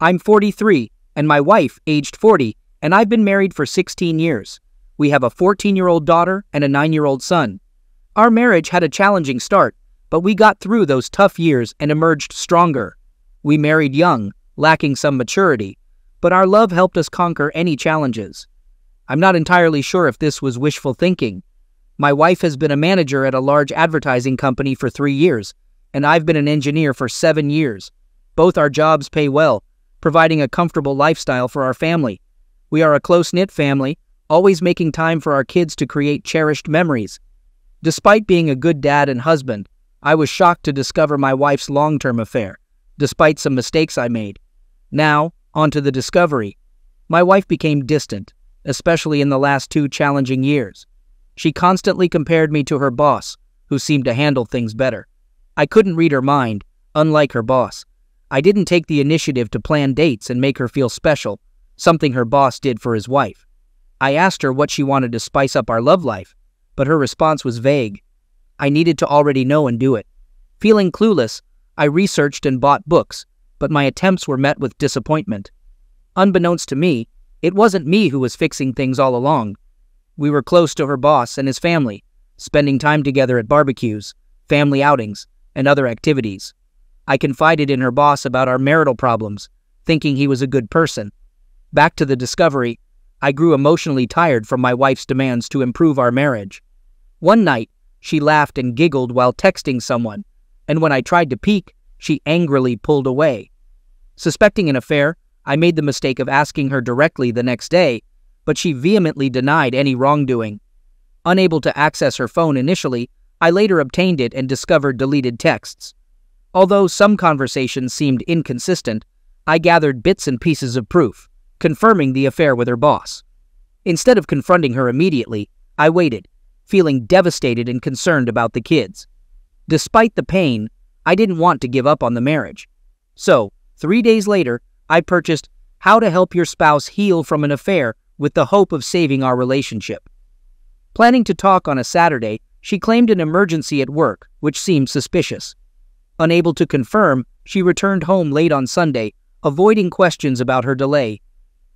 I'm 43, and my wife, aged 40, and I've been married for 16 years. We have a 14-year-old daughter and a 9-year-old son. Our marriage had a challenging start, but we got through those tough years and emerged stronger. We married young, lacking some maturity, but our love helped us conquer any challenges. I'm not entirely sure if this was wishful thinking. My wife has been a manager at a large advertising company for 3 years, and I've been an engineer for 7 years. Both our jobs pay well, providing a comfortable lifestyle for our family. We are a close-knit family, always making time for our kids to create cherished memories. Despite being a good dad and husband, I was shocked to discover my wife's long-term affair, despite some mistakes I made. Now, on to the discovery. My wife became distant, especially in the last 2 challenging years. She constantly compared me to her boss, who seemed to handle things better. I couldn't read her mind, unlike her boss. I didn't take the initiative to plan dates and make her feel special, something her boss did for his wife. I asked her what she wanted to spice up our love life, but her response was vague. I needed to already know and do it. Feeling clueless, I researched and bought books, but my attempts were met with disappointment. Unbeknownst to me, it wasn't me who was fixing things all along. We were close to her boss and his family, spending time together at barbecues, family outings, and other activities. I confided in her boss about our marital problems, thinking he was a good person. Back to the discovery, I grew emotionally tired from my wife's demands to improve our marriage. One night, she laughed and giggled while texting someone, and when I tried to peek, she angrily pulled away. Suspecting an affair, I made the mistake of asking her directly the next day, but she vehemently denied any wrongdoing. Unable to access her phone initially, I later obtained it and discovered deleted texts. Although some conversations seemed inconsistent, I gathered bits and pieces of proof, confirming the affair with her boss. Instead of confronting her immediately, I waited, feeling devastated and concerned about the kids. Despite the pain, I didn't want to give up on the marriage. So, 3 days later, I purchased How to Help Your Spouse Heal from an Affair with the hope of saving our relationship. Planning to talk on a Saturday, she claimed an emergency at work, which seemed suspicious. Unable to confirm, she returned home late on Sunday, avoiding questions about her delay.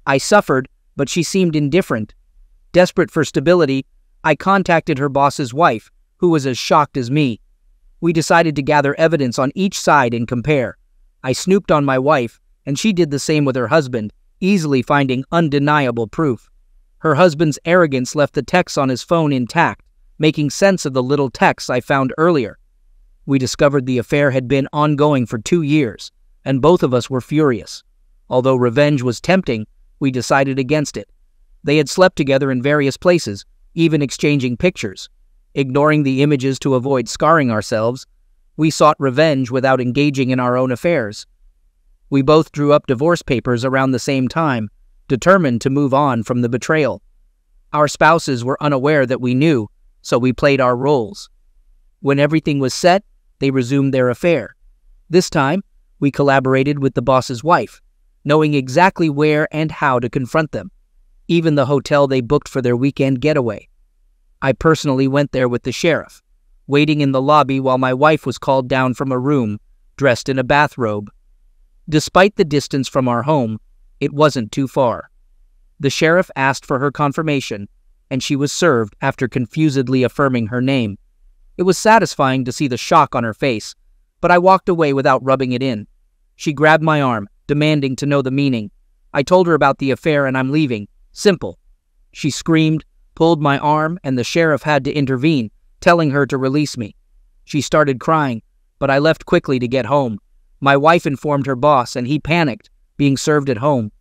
I suffered, but she seemed indifferent. Desperate for stability, I contacted her boss's wife, who was as shocked as me. We decided to gather evidence on each side and compare. I snooped on my wife, and she did the same with her husband, easily finding undeniable proof. Her husband's arrogance left the texts on his phone intact, making sense of the little texts I found earlier. We discovered the affair had been ongoing for 2 years, and both of us were furious. Although revenge was tempting, we decided against it. They had slept together in various places, even exchanging pictures. Ignoring the images to avoid scarring ourselves, we sought revenge without engaging in our own affairs. We both drew up divorce papers around the same time, determined to move on from the betrayal. Our spouses were unaware that we knew, so we played our roles. When everything was set, they resumed their affair. This time, we collaborated with the boss's wife, knowing exactly where and how to confront them, even the hotel they booked for their weekend getaway. I personally went there with the sheriff, waiting in the lobby while my wife was called down from a room, dressed in a bathrobe. Despite the distance from our home, it wasn't too far. The sheriff asked for her confirmation, and she was served after confusedly affirming her name. It was satisfying to see the shock on her face, but I walked away without rubbing it in. She grabbed my arm, demanding to know the meaning. I told her about the affair and I'm leaving. Simple. She screamed, pulled my arm, and the sheriff had to intervene, telling her to release me. She started crying, but I left quickly to get home. My wife informed her boss, and he panicked, being served at home.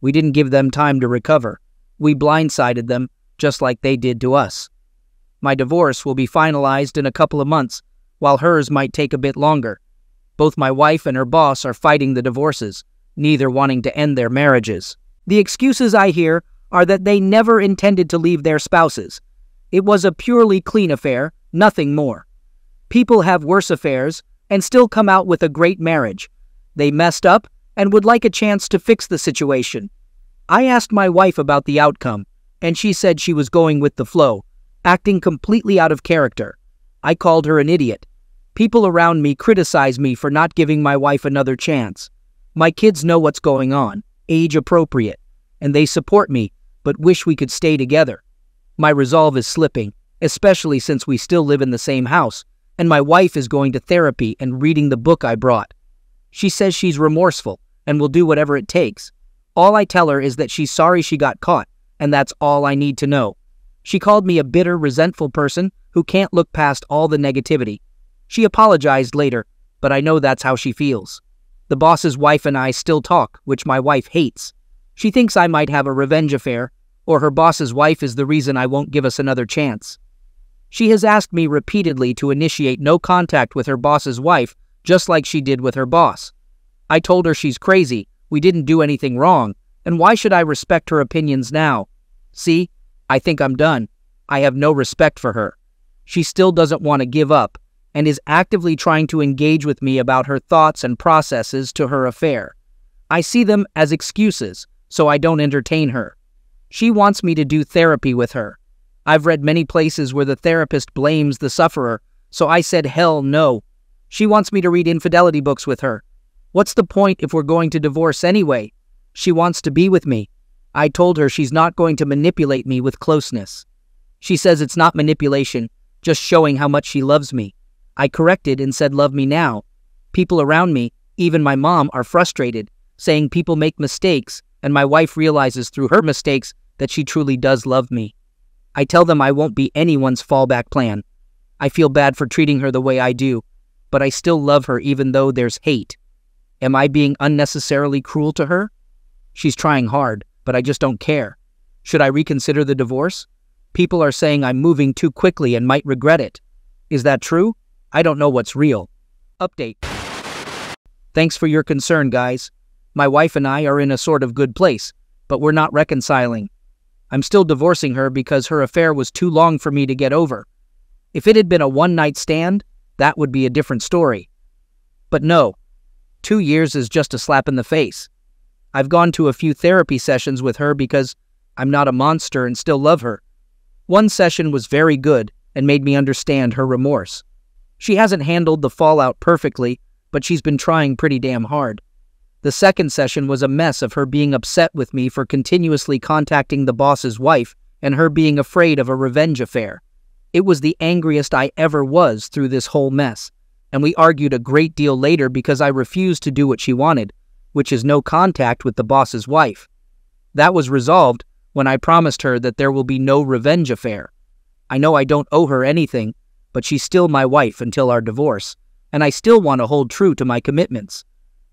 We didn't give them time to recover. We blindsided them, just like they did to us. My divorce will be finalized in a couple of months, while hers might take a bit longer. Both my wife and her boss are fighting the divorces, neither wanting to end their marriages. The excuses I hear are that they never intended to leave their spouses. It was a purely clean affair, nothing more. People have worse affairs and still come out with a great marriage. They messed up and would like a chance to fix the situation. I asked my wife about the outcome, and she said she was going with the flow, acting completely out of character. I called her an idiot. People around me criticize me for not giving my wife another chance. My kids know what's going on, age appropriate, and they support me, but wish we could stay together. My resolve is slipping, especially since we still live in the same house, and my wife is going to therapy and reading the book I brought. She says she's remorseful and will do whatever it takes. All I tell her is that she's sorry she got caught, and that's all I need to know. She called me a bitter, resentful person who can't look past all the negativity. She apologized later, but I know that's how she feels. The boss's wife and I still talk, which my wife hates. She thinks I might have a revenge affair, or her boss's wife is the reason I won't give us another chance. She has asked me repeatedly to initiate no contact with her boss's wife, just like she did with her boss. I told her she's crazy, we didn't do anything wrong, and why should I respect her opinions now? See, I think I'm done. I have no respect for her. She still doesn't want to give up, and is actively trying to engage with me about her thoughts and processes to her affair. I see them as excuses, so I don't entertain her. She wants me to do therapy with her. I've read many places where the therapist blames the sufferer, so I said hell no. She wants me to read infidelity books with her. What's the point if we're going to divorce anyway? She wants to be with me. I told her she's not going to manipulate me with closeness. She says it's not manipulation, just showing how much she loves me. I corrected and said love me now. People around me, even my mom, are frustrated, saying people make mistakes, and my wife realizes through her mistakes that she truly does love me. I tell them I won't be anyone's fallback plan. I feel bad for treating her the way I do, but I still love her even though there's hate. Am I being unnecessarily cruel to her? She's trying hard, but I just don't care. Should I reconsider the divorce? People are saying I'm moving too quickly and might regret it. Is that true? I don't know what's real. Update. Thanks for your concern, guys. My wife and I are in a sort of good place, but we're not reconciling. I'm still divorcing her because her affair was too long for me to get over. If it had been a one-night stand, that would be a different story. But no, 2 years is just a slap in the face. I've gone to a few therapy sessions with her because I'm not a monster and still love her. One session was very good and made me understand her remorse. She hasn't handled the fallout perfectly, but she's been trying pretty damn hard. The second session was a mess of her being upset with me for continuously contacting the boss's wife and her being afraid of a revenge affair. It was the angriest I ever was through this whole mess, and we argued a great deal later because I refused to do what she wanted, which is no contact with the boss's wife. That was resolved when I promised her that there will be no revenge affair. I know I don't owe her anything, but she's still my wife until our divorce, and I still want to hold true to my commitments.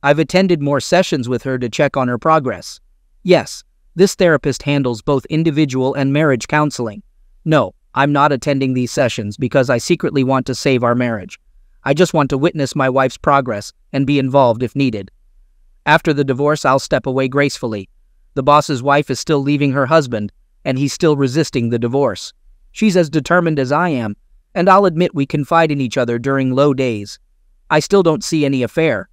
I've attended more sessions with her to check on her progress. Yes, this therapist handles both individual and marriage counseling. No, I'm not attending these sessions because I secretly want to save our marriage. I just want to witness my wife's progress and be involved if needed. After the divorce, I'll step away gracefully. The boss's wife is still leaving her husband, and he's still resisting the divorce. She's as determined as I am, and I'll admit we confide in each other during low days. I still don't see any affair.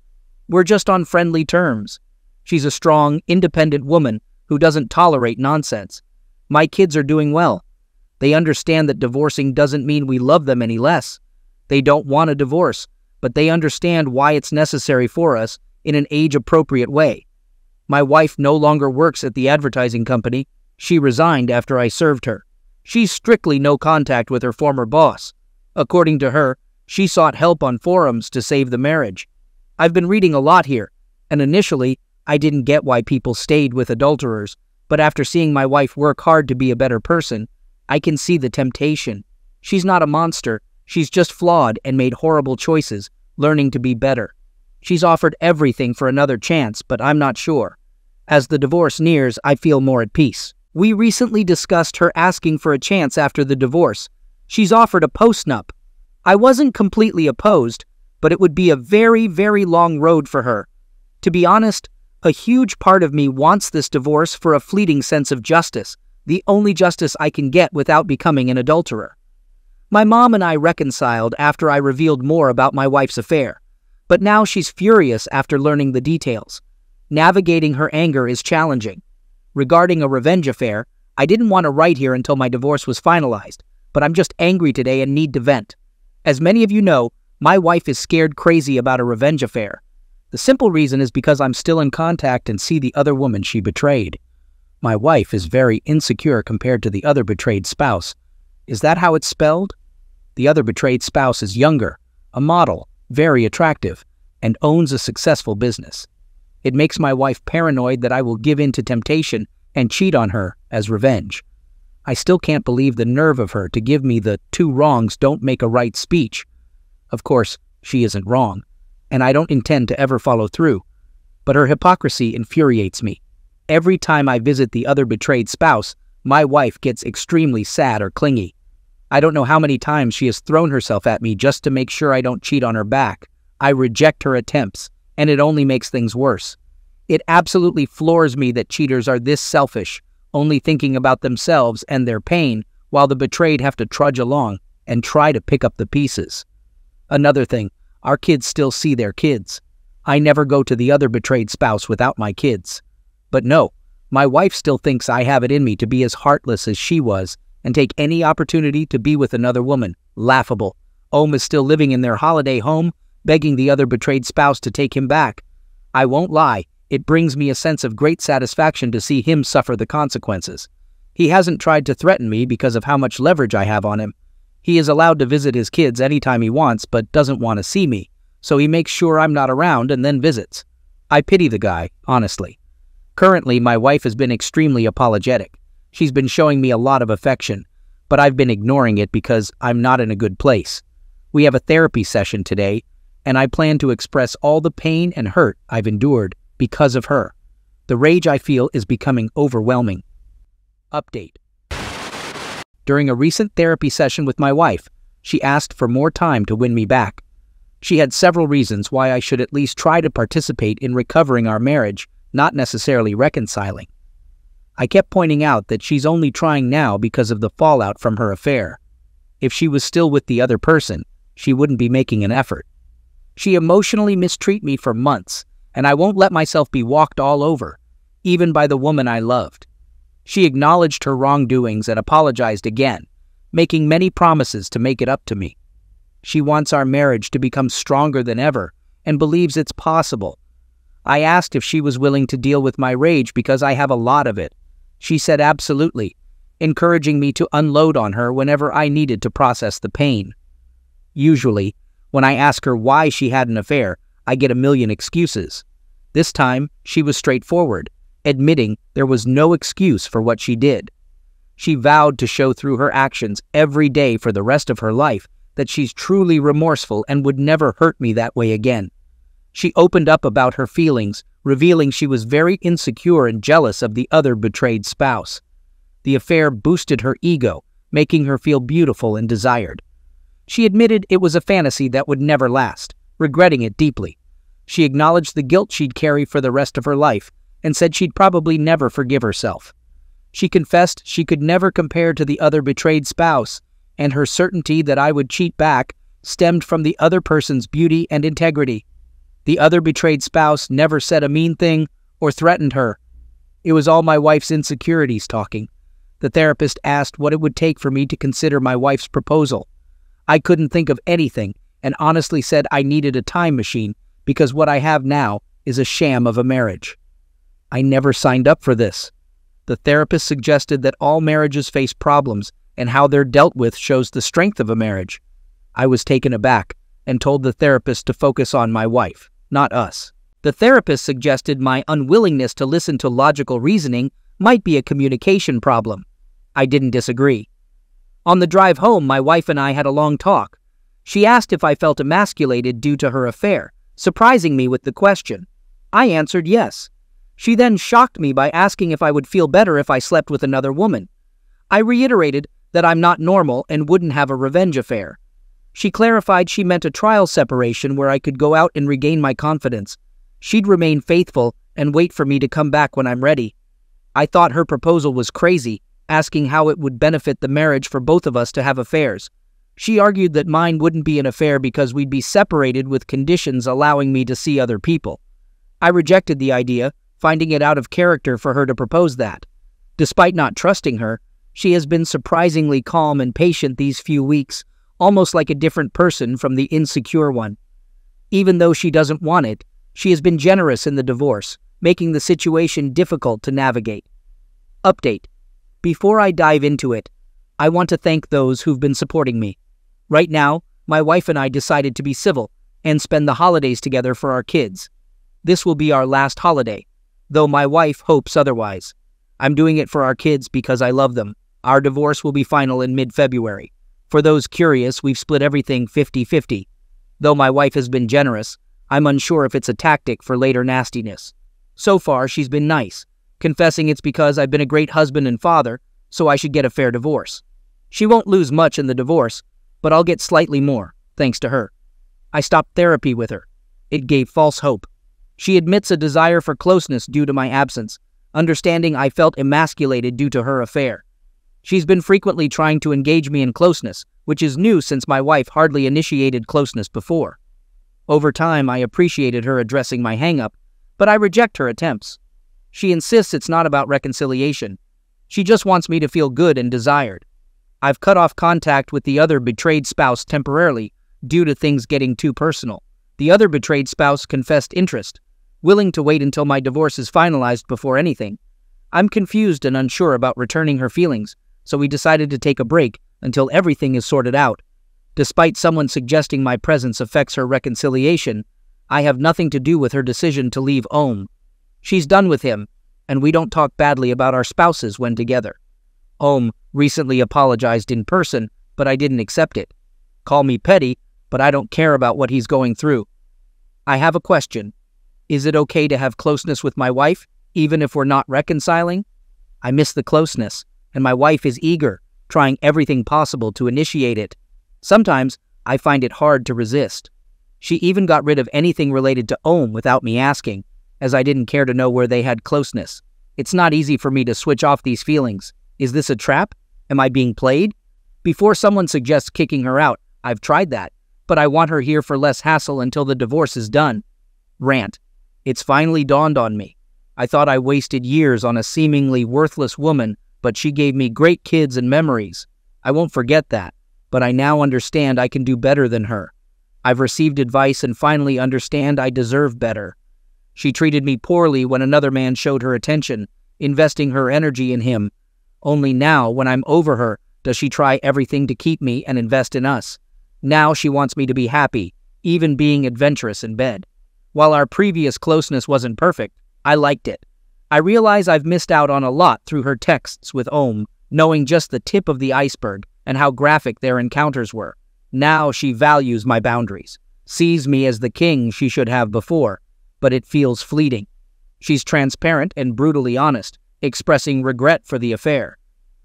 We're just on friendly terms. She's a strong, independent woman who doesn't tolerate nonsense. My kids are doing well. They understand that divorcing doesn't mean we love them any less. They don't want a divorce, but they understand why it's necessary for us in an age-appropriate way. My wife no longer works at the advertising company. She resigned after I served her. She's strictly no contact with her former boss. According to her, she sought help on forums to save the marriage. I've been reading a lot here, and initially, I didn't get why people stayed with adulterers, but after seeing my wife work hard to be a better person, I can see the temptation. She's not a monster, she's just flawed and made horrible choices, learning to be better. She's offered everything for another chance, but I'm not sure. As the divorce nears, I feel more at peace. We recently discussed her asking for a chance after the divorce. She's offered a postnup. I wasn't completely opposed, but it would be a very, very long road for her. To be honest, a huge part of me wants this divorce for a fleeting sense of justice, the only justice I can get without becoming an adulterer. My mom and I reconciled after I revealed more about my wife's affair, but now she's furious after learning the details. Navigating her anger is challenging. Regarding a revenge affair, I didn't want to write here until my divorce was finalized, but I'm just angry today and need to vent. As many of you know, my wife is scared crazy about a revenge affair. The simple reason is because I'm still in contact and see the other woman she betrayed. My wife is very insecure compared to the other betrayed spouse. Is that how it's spelled? The other betrayed spouse is younger, a model, very attractive, and owns a successful business. It makes my wife paranoid that I will give in to temptation and cheat on her as revenge. I still can't believe the nerve of her to give me the two wrongs don't make a right speech. Of course, she isn't wrong, and I don't intend to ever follow through, but her hypocrisy infuriates me. Every time I visit the other betrayed spouse, my wife gets extremely sad or clingy. I don't know how many times she has thrown herself at me just to make sure I don't cheat on her back. I reject her attempts, and it only makes things worse. It absolutely floors me that cheaters are this selfish, only thinking about themselves and their pain, while the betrayed have to trudge along and try to pick up the pieces. Another thing, our kids still see their kids. I never go to the other betrayed spouse without my kids. But no, my wife still thinks I have it in me to be as heartless as she was and take any opportunity to be with another woman. Laughable. Ohm is still living in their holiday home, begging the other betrayed spouse to take him back. I won't lie, it brings me a sense of great satisfaction to see him suffer the consequences. He hasn't tried to threaten me because of how much leverage I have on him. He is allowed to visit his kids anytime he wants but doesn't want to see me, so he makes sure I'm not around and then visits. I pity the guy, honestly. Currently, my wife has been extremely apologetic. She's been showing me a lot of affection, but I've been ignoring it because I'm not in a good place. We have a therapy session today, and I plan to express all the pain and hurt I've endured because of her. The rage I feel is becoming overwhelming. Update. During a recent therapy session with my wife, she asked for more time to win me back. She had several reasons why I should at least try to participate in recovering our marriage, not necessarily reconciling. I kept pointing out that she's only trying now because of the fallout from her affair. If she was still with the other person, she wouldn't be making an effort. She emotionally mistreated me for months, and I won't let myself be walked all over, even by the woman I loved. She acknowledged her wrongdoings and apologized again, making many promises to make it up to me. She wants our marriage to become stronger than ever and believes it's possible. I asked if she was willing to deal with my rage because I have a lot of it. She said absolutely, encouraging me to unload on her whenever I needed to process the pain. Usually, when I ask her why she had an affair, I get a million excuses. This time, she was straightforward, admitting there was no excuse for what she did. She vowed to show through her actions every day for the rest of her life that she's truly remorseful and would never hurt me that way again. She opened up about her feelings, revealing she was very insecure and jealous of the other betrayed spouse. The affair boosted her ego, making her feel beautiful and desired. She admitted it was a fantasy that would never last, regretting it deeply. She acknowledged the guilt she'd carry for the rest of her life and said she'd probably never forgive herself. She confessed she could never compare to the other betrayed spouse, and her certainty that I would cheat back stemmed from the other person's beauty and integrity. The other betrayed spouse never said a mean thing or threatened her. It was all my wife's insecurities talking. The therapist asked what it would take for me to consider my wife's proposal. I couldn't think of anything and honestly said I needed a time machine because what I have now is a sham of a marriage. I never signed up for this. The therapist suggested that all marriages face problems and how they're dealt with shows the strength of a marriage. I was taken aback and told the therapist to focus on my wife, not us. The therapist suggested my unwillingness to listen to logical reasoning might be a communication problem. I didn't disagree. On the drive home, my wife and I had a long talk. She asked if I felt emasculated due to her affair, surprising me with the question. I answered yes. She then shocked me by asking if I would feel better if I slept with another woman. I reiterated that I'm not normal and wouldn't have a revenge affair. She clarified she meant a trial separation where I could go out and regain my confidence. She'd remain faithful and wait for me to come back when I'm ready. I thought her proposal was crazy, asking how it would benefit the marriage for both of us to have affairs. She argued that mine wouldn't be an affair because we'd be separated with conditions allowing me to see other people. I rejected the idea, finding it out of character for her to propose that. Despite not trusting her, she has been surprisingly calm and patient these few weeks, almost like a different person from the insecure one. Even though she doesn't want it, She has been generous in the divorce, making the situation difficult to navigate. Update. Before I dive into it, I want to thank those who've been supporting me. Right now, my wife and I decided to be civil and spend the holidays together for our kids. This will be our last holiday, though my wife hopes otherwise. I'm doing it for our kids because I love them. Our divorce will be final in mid-February. For those curious, we've split everything 50-50. Though my wife has been generous, I'm unsure if it's a tactic for later nastiness. So far, she's been nice, confessing it's because I've been a great husband and father, so I should get a fair divorce. She won't lose much in the divorce, but I'll get slightly more, thanks to her. I stopped therapy with her. It gave false hope. She admits a desire for closeness due to my absence, understanding I felt emasculated due to her affair. She's been frequently trying to engage me in closeness, which is new since my wife hardly initiated closeness before. Over time, I appreciated her addressing my hang-up, but I reject her attempts. She insists it's not about reconciliation. She just wants me to feel good and desired. I've cut off contact with the other betrayed spouse temporarily due to things getting too personal. The other betrayed spouse confessed interest, willing to wait until my divorce is finalized before anything. I'm confused and unsure about returning her feelings, so we decided to take a break until everything is sorted out. Despite someone suggesting my presence affects her reconciliation, I have nothing to do with her decision to leave Ohm. She's done with him, and we don't talk badly about our spouses when together. Ohm recently apologized in person, but I didn't accept it. Call me petty, but I don't care about what he's going through. I have a question. Is it okay to have closeness with my wife, even if we're not reconciling? I miss the closeness, and my wife is eager, trying everything possible to initiate it. Sometimes, I find it hard to resist. She even got rid of anything related to Ohm without me asking, as I didn't care to know where they had closeness. It's not easy for me to switch off these feelings. Is this a trap? Am I being played? Before someone suggests kicking her out, I've tried that, but I want her here for less hassle until the divorce is done. Rant. It's finally dawned on me. I thought I wasted years on a seemingly worthless woman, but she gave me great kids and memories. I won't forget that, but I now understand I can do better than her. I've received advice and finally understand I deserve better. She treated me poorly when another man showed her attention, investing her energy in him. Only now, when I'm over her, does she try everything to keep me and invest in us. Now she wants me to be happy, even being adventurous in bed. While our previous closeness wasn't perfect, I liked it. I realize I've missed out on a lot through her texts with Ohm, knowing just the tip of the iceberg and how graphic their encounters were. Now she values my boundaries, sees me as the king she should have before, but it feels fleeting. She's transparent and brutally honest, expressing regret for the affair.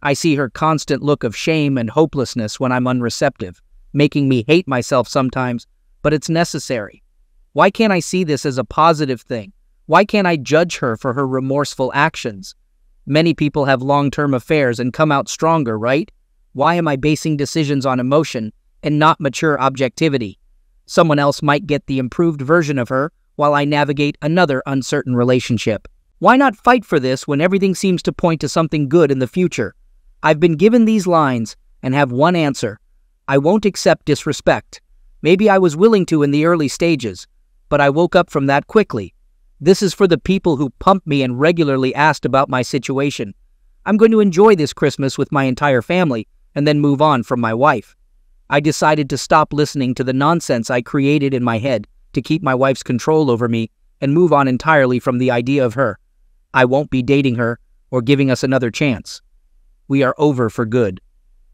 I see her constant look of shame and hopelessness when I'm unreceptive, making me hate myself sometimes, but it's necessary. Why can't I see this as a positive thing? Why can't I judge her for her remorseful actions? Many people have long-term affairs and come out stronger, right? Why am I basing decisions on emotion and not mature objectivity? Someone else might get the improved version of her while I navigate another uncertain relationship. Why not fight for this when everything seems to point to something good in the future? I've been given these lines and have one answer. I won't accept disrespect. Maybe I was willing to in the early stages, but I woke up from that quickly. This is for the people who pumped me and regularly asked about my situation. I'm going to enjoy this Christmas with my entire family and then move on from my wife. I decided to stop listening to the nonsense I created in my head to keep my wife's control over me and move on entirely from the idea of her. I won't be dating her or giving us another chance. We are over for good.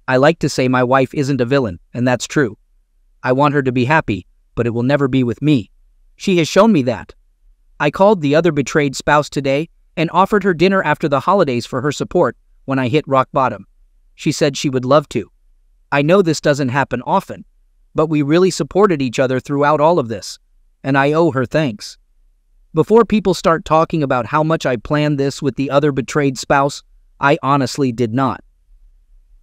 I like to say my wife isn't a villain, and that's true. I want her to be happy, but it will never be with me. She has shown me that. I called the other betrayed spouse today and offered her dinner after the holidays for her support when I hit rock bottom. She said she would love to. I know this doesn't happen often, but we really supported each other throughout all of this, and I owe her thanks. Before people start talking about how much I planned this with the other betrayed spouse, I honestly did not.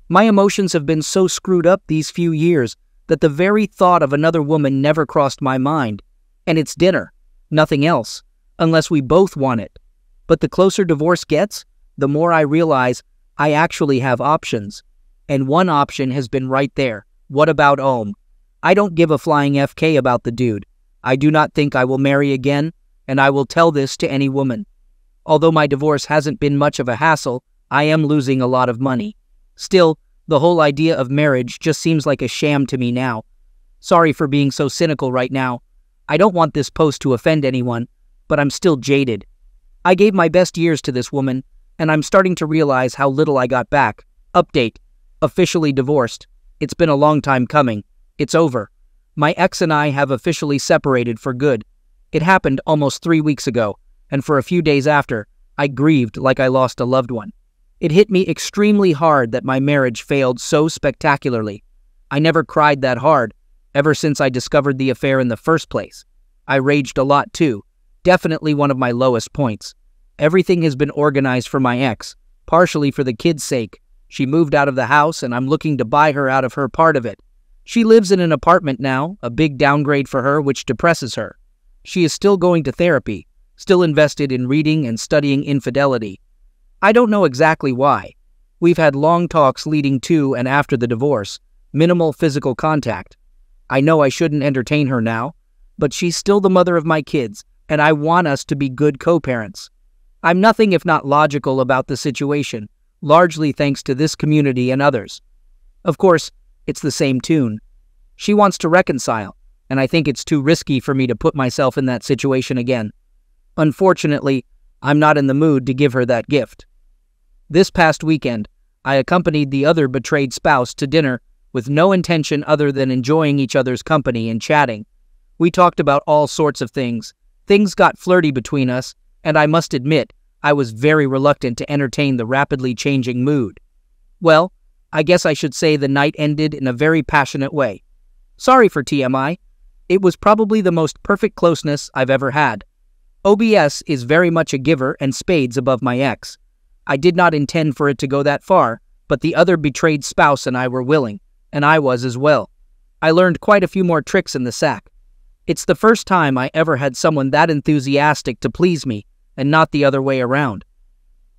My emotions have been so screwed up these few years that the very thought of another woman never crossed my mind. And it's dinner, nothing else, unless we both want it. But the closer divorce gets, the more I realize I actually have options. And one option has been right there. What about Ohm? I don't give a flying FK about the dude. I do not think I will marry again, and I will tell this to any woman. Although my divorce hasn't been much of a hassle, I am losing a lot of money. Still, the whole idea of marriage just seems like a sham to me now. Sorry for being so cynical right now. I don't want this post to offend anyone, but I'm still jaded. I gave my best years to this woman, and I'm starting to realize how little I got back. Update. Officially divorced. It's been a long time coming. It's over. My ex and I have officially separated for good. It happened almost 3 weeks ago, and for a few days after, I grieved like I lost a loved one. It hit me extremely hard that my marriage failed so spectacularly. I never cried that hard, ever since I discovered the affair in the first place. I raged a lot too, definitely one of my lowest points. Everything has been organized for my ex, partially for the kids' sake. She moved out of the house and I'm looking to buy her out of her part of it. She lives in an apartment now, a big downgrade for her, which depresses her. She is still going to therapy, still invested in reading and studying infidelity. I don't know exactly why. We've had long talks leading to and after the divorce, minimal physical contact. I know I shouldn't entertain her now, but she's still the mother of my kids, and I want us to be good co-parents. I'm nothing if not logical about the situation, largely thanks to this community and others. Of course, it's the same tune. She wants to reconcile, and I think it's too risky for me to put myself in that situation again. Unfortunately, I'm not in the mood to give her that gift. This past weekend, I accompanied the other betrayed spouse to dinner with no intention other than enjoying each other's company and chatting. We talked about all sorts of things. Things got flirty between us, and I must admit, I was very reluctant to entertain the rapidly changing mood. Well, I guess I should say the night ended in a very passionate way. Sorry for TMI. It was probably the most perfect closeness I've ever had. OBS is very much a giver and spades above my ex. I did not intend for it to go that far, but the other betrayed spouse and I were willing, and I was as well. I learned quite a few more tricks in the sack. It's the first time I ever had someone that enthusiastic to please me, and not the other way around.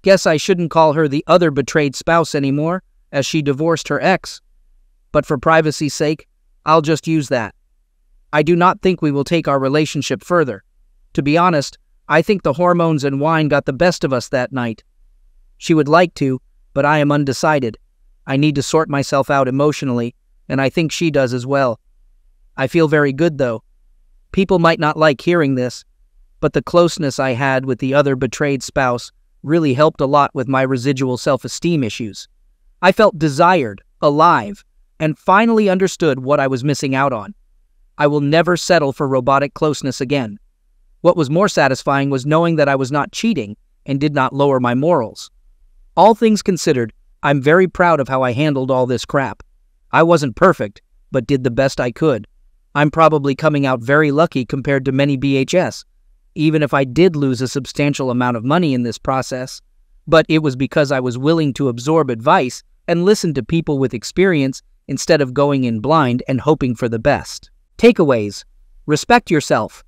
Guess I shouldn't call her the other betrayed spouse anymore, as she divorced her ex. But for privacy's sake, I'll just use that. I do not think we will take our relationship further. To be honest, I think the hormones and wine got the best of us that night. She would like to, but I am undecided. I need to sort myself out emotionally, and I think she does as well. I feel very good, though. People might not like hearing this, but the closeness I had with the other betrayed spouse really helped a lot with my residual self-esteem issues. I felt desired, alive, and finally understood what I was missing out on. I will never settle for robotic closeness again. What was more satisfying was knowing that I was not cheating and did not lower my morals. All things considered, I'm very proud of how I handled all this crap. I wasn't perfect, but did the best I could. I'm probably coming out very lucky compared to many BHS, even if I did lose a substantial amount of money in this process. But it was because I was willing to absorb advice and listen to people with experience instead of going in blind and hoping for the best. Takeaways. Respect yourself.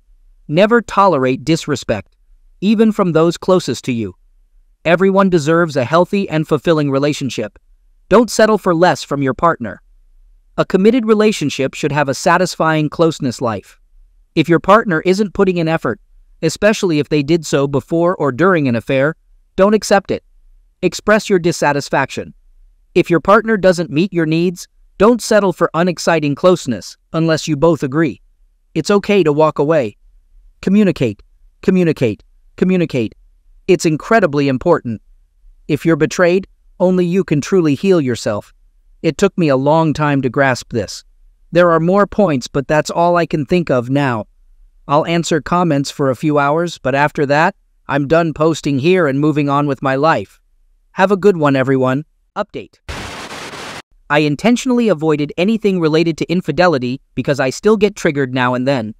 Never tolerate disrespect, even from those closest to you. Everyone deserves a healthy and fulfilling relationship. Don't settle for less from your partner. A committed relationship should have a satisfying closeness life. If your partner isn't putting in effort, especially if they did so before or during an affair, don't accept it. Express your dissatisfaction. If your partner doesn't meet your needs, don't settle for unexciting closeness unless you both agree. It's okay to walk away. Communicate, communicate, communicate. It's incredibly important. If you're betrayed, only you can truly heal yourself. It took me a long time to grasp this. There are more points, but that's all I can think of now. I'll answer comments for a few hours, but after that, I'm done posting here and moving on with my life. Have a good one, everyone. Update. I intentionally avoided anything related to infidelity because I still get triggered now and then.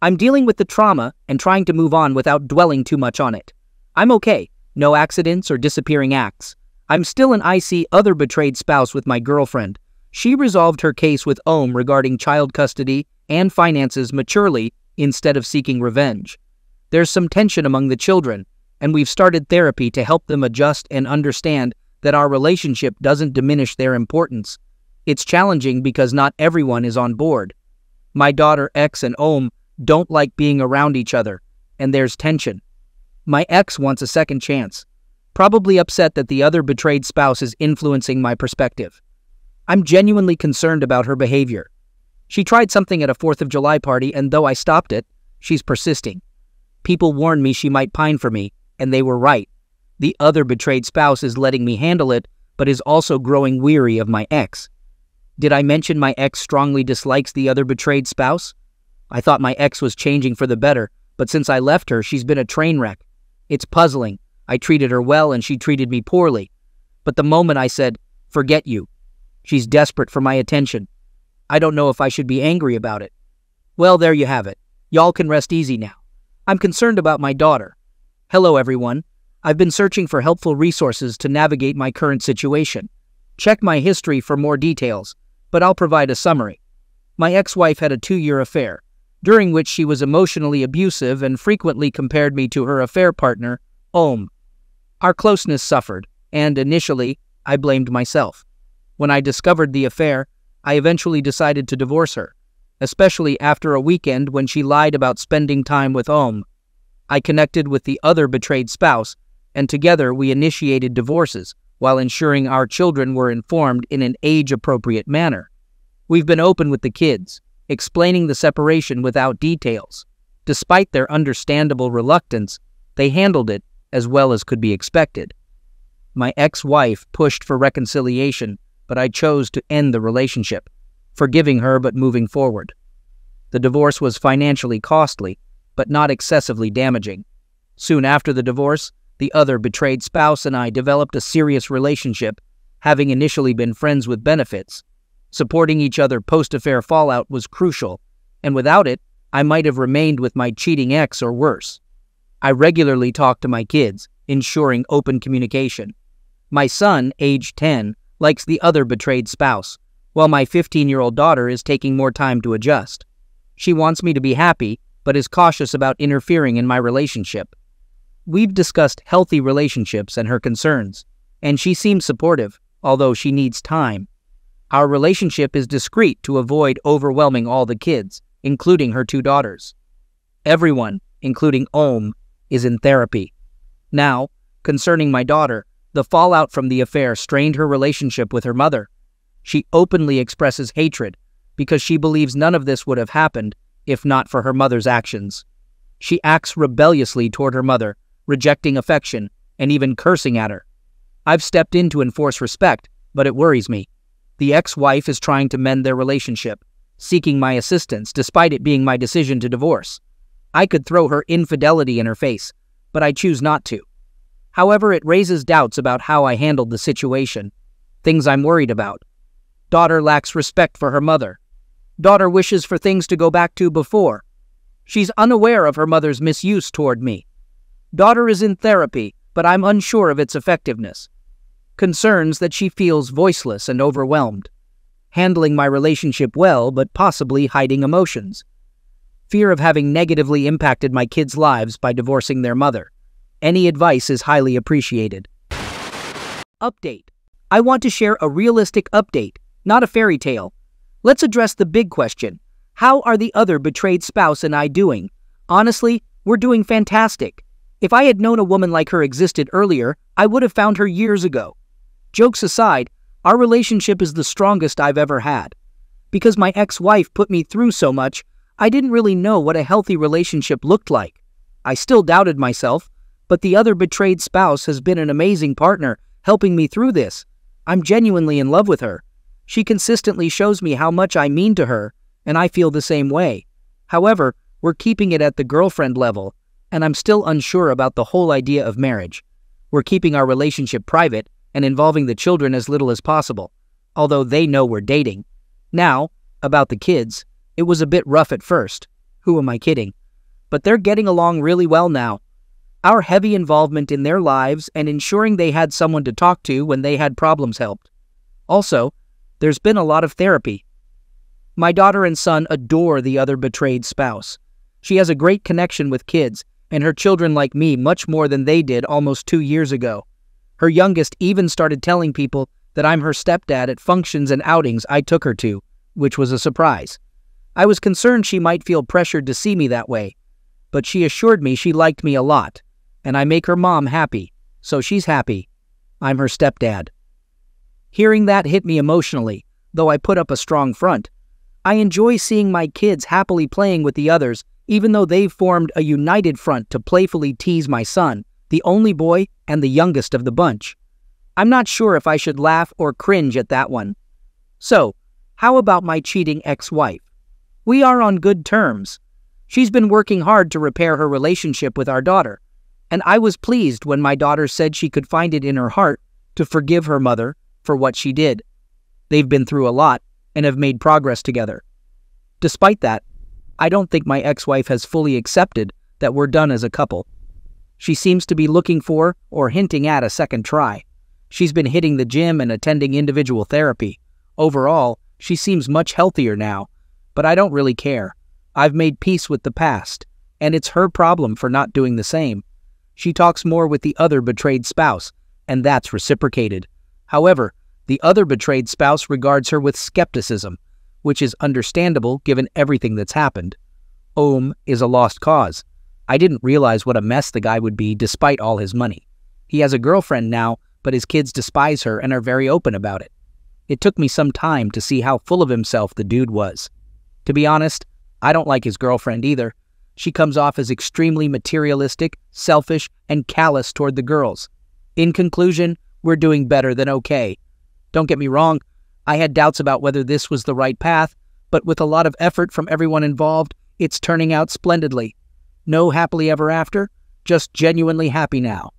I'm dealing with the trauma and trying to move on without dwelling too much on it. I'm okay. No accidents or disappearing acts. I'm still an IC other betrayed spouse with my girlfriend. She resolved her case with OM regarding child custody and finances maturely instead of seeking revenge. There's some tension among the children, and we've started therapy to help them adjust and understand that our relationship doesn't diminish their importance. It's challenging because not everyone is on board. My daughter X and OM don't like being around each other, and there's tension. My ex wants a second chance, probably upset that the other betrayed spouse is influencing my perspective. I'm genuinely concerned about her behavior. She tried something at a 4th of July party, and though I stopped it, she's persisting. People warned me she might pine for me, and they were right. The other betrayed spouse is letting me handle it, but is also growing weary of my ex. Did I mention my ex strongly dislikes the other betrayed spouse? I thought my ex was changing for the better, but since I left her, she's been a train wreck. It's puzzling. I treated her well and she treated me poorly. But the moment I said, "Forget you," she's desperate for my attention. I don't know if I should be angry about it. Well, there you have it. Y'all can rest easy now. I'm concerned about my daughter. Hello, everyone. I've been searching for helpful resources to navigate my current situation. Check my history for more details, but I'll provide a summary. My ex-wife had a 2-year affair, during which she was emotionally abusive and frequently compared me to her affair partner, Om. Our closeness suffered, and initially, I blamed myself. When I discovered the affair, I eventually decided to divorce her, especially after a weekend when she lied about spending time with Om. I connected with the other betrayed spouse, and together we initiated divorces while ensuring our children were informed in an age-appropriate manner. We've been open with the kids, explaining the separation without details. Despite their understandable reluctance, they handled it as well as could be expected. My ex-wife pushed for reconciliation, but I chose to end the relationship, forgiving her but moving forward. The divorce was financially costly, but not excessively damaging. Soon after the divorce, the other betrayed spouse and I developed a serious relationship, having initially been friends with benefits. Supporting each other post-affair fallout was crucial, and without it, I might have remained with my cheating ex or worse. I regularly talk to my kids, ensuring open communication. My son, aged 10, likes the other betrayed spouse, while my 15-year-old daughter is taking more time to adjust. She wants me to be happy, but is cautious about interfering in my relationship. We've discussed healthy relationships and her concerns, and she seems supportive, although she needs time. Our relationship is discreet to avoid overwhelming all the kids, including her 2 daughters. Everyone, including Om, is in therapy. Now, concerning my daughter, the fallout from the affair strained her relationship with her mother. She openly expresses hatred because she believes none of this would have happened if not for her mother's actions. She acts rebelliously toward her mother, rejecting affection and even cursing at her. I've stepped in to enforce respect, but it worries me. The ex-wife is trying to mend their relationship, seeking my assistance despite it being my decision to divorce. I could throw her infidelity in her face, but I choose not to. However, it raises doubts about how I handled the situation. Things I'm worried about. Daughter lacks respect for her mother. Daughter wishes for things to go back to before. She's unaware of her mother's misuse toward me. Daughter is in therapy, but I'm unsure of its effectiveness. Concerns that she feels voiceless and overwhelmed. Handling my relationship well, but possibly hiding emotions. Fear of having negatively impacted my kids' lives by divorcing their mother. Any advice is highly appreciated. Update. I want to share a realistic update, not a fairy tale. Let's address the big question. How are the other betrayed spouse and I doing? Honestly, we're doing fantastic. If I had known a woman like her existed earlier, I would have found her years ago. Jokes aside, our relationship is the strongest I've ever had. Because my ex-wife put me through so much, I didn't really know what a healthy relationship looked like. I still doubted myself, but the other betrayed spouse has been an amazing partner, helping me through this. I'm genuinely in love with her. She consistently shows me how much I mean to her, and I feel the same way. However, we're keeping it at the girlfriend level, and I'm still unsure about the whole idea of marriage. We're keeping our relationship private and involving the children as little as possible, although they know we're dating. Now, about the kids, it was a bit rough at first. Who am I kidding? But they're getting along really well now. Our heavy involvement in their lives and ensuring they had someone to talk to when they had problems helped. Also, there's been a lot of therapy. My daughter and son adore the other betrayed spouse. She has a great connection with kids, and her children like me much more than they did almost 2 years ago. Her youngest even started telling people that I'm her stepdad at functions and outings I took her to, which was a surprise. I was concerned she might feel pressured to see me that way, but she assured me she liked me a lot, and I make her mom happy, so she's happy. I'm her stepdad. Hearing that hit me emotionally, though I put up a strong front. I enjoy seeing my kids happily playing with the others, even though they've formed a united front to playfully tease my son, the only boy and the youngest of the bunch. I'm not sure if I should laugh or cringe at that one. So, how about my cheating ex-wife? We are on good terms. She's been working hard to repair her relationship with our daughter, and I was pleased when my daughter said she could find it in her heart to forgive her mother for what she did. They've been through a lot and have made progress together. Despite that, I don't think my ex-wife has fully accepted that we're done as a couple. She seems to be looking for or hinting at a second try. She's been hitting the gym and attending individual therapy. Overall, she seems much healthier now, but I don't really care. I've made peace with the past, and it's her problem for not doing the same. She talks more with the other betrayed spouse, and that's reciprocated. However, the other betrayed spouse regards her with skepticism, which is understandable given everything that's happened. Is a lost cause. I didn't realize what a mess the guy would be despite all his money. He has a girlfriend now, but his kids despise her and are very open about it. It took me some time to see how full of himself the dude was. To be honest, I don't like his girlfriend either. She comes off as extremely materialistic, selfish, and callous toward the girls. In conclusion, we're doing better than okay. Don't get me wrong, I had doubts about whether this was the right path, but with a lot of effort from everyone involved, it's turning out splendidly. No happily ever after, just genuinely happy now.